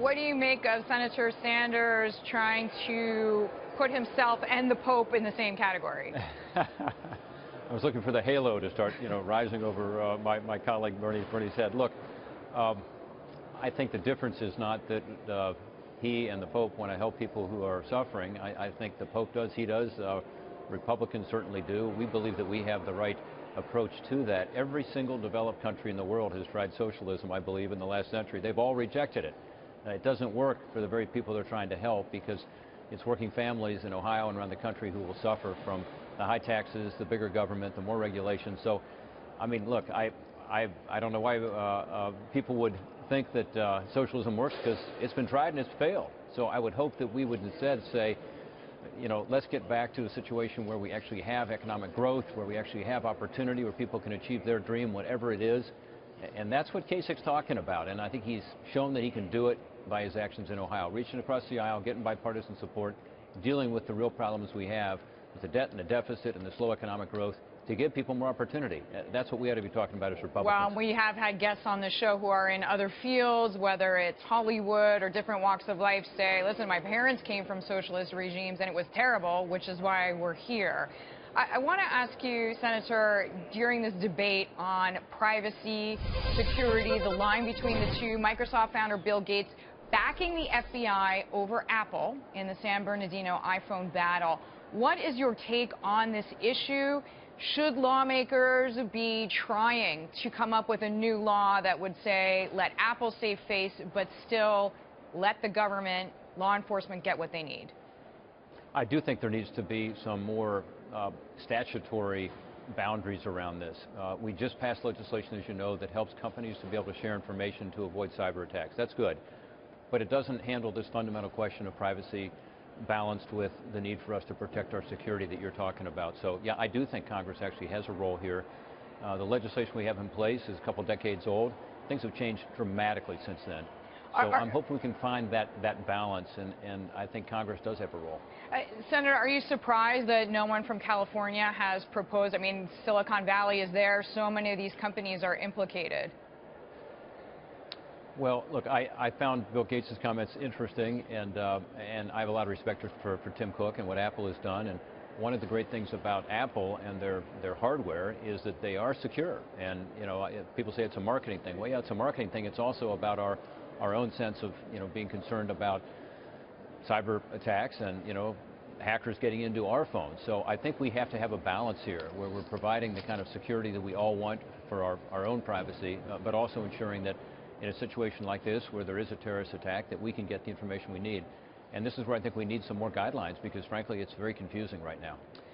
what do you make of Senator Sanders trying to put himself and the Pope in the same category? I was looking for the halo to start, rising over my colleague Bernie's head. Look, I think the difference is not that he and the Pope want to help people who are suffering. I think the Pope does, he does. Republicans certainly do. We believe that we have the right approach to that. Every single developed country in the world has tried socialism, I believe, in the last century. They've all rejected it. It doesn't work for the very people they're trying to help, because it's working families in Ohio and around the country who will suffer from the high taxes, the bigger government, the more regulation. So, I mean, look, I don't know why people would think that socialism works, because it's been tried and it's failed. So I would hope that we would instead say, let's get back to a situation where we actually have economic growth, where we actually have opportunity, where people can achieve their dream, whatever it is. And that's what Kasich's talking about. And I think he's shown that he can do it by his actions in Ohio, reaching across the aisle, getting bipartisan support, dealing with the real problems we have with the debt and the deficit and the slow economic growth, to give people more opportunity. That's what we ought to be talking about as Republicans. Well, we have had guests on the show who are in other fields, whether it's Hollywood or different walks of life, say, listen, my parents came from socialist regimes and it was terrible, which is why we're here. I want to ask you, Senator, during this debate on privacy, security, the line between the two, Microsoft founder Bill Gates backing the FBI over Apple in the San Bernardino iPhone battle. What is your take on this issue? Should lawmakers be trying to come up with a new law that would say, let Apple save face, but still let the government, law enforcement, get what they need? I do think there needs to be some more statutory boundaries around this. We just passed legislation, as you know, that helps companies to be able to share information to avoid cyber attacks. That's good. But it doesn't handle this fundamental question of privacy balanced with the need for us to protect our security that you're talking about. So, yeah, I do think Congress actually has a role here. The legislation we have in place is a couple decades old. Things have changed dramatically since then. So I'm hoping we can find that balance, and I think Congress does have a role. Senator, are you surprised that no one from California has proposed? I mean, Silicon Valley is there. So many of these companies are implicated. Well, look, I found Bill Gates' comments interesting, and I have a lot of respect for Tim Cook and what Apple has done. And one of the great things about Apple and their hardware is that they are secure. And people say it's a marketing thing. Well, yeah, it's a marketing thing. It's also about our own sense of being concerned about cyber attacks and hackers getting into our phones. So I think we have to have a balance here, where we're providing the kind of security that we all want for our own privacy, but also ensuring that in a situation like this, where there is a terrorist attack, that we can get the information we need. And this is where I think we need some more guidelines, because frankly it's very confusing right now.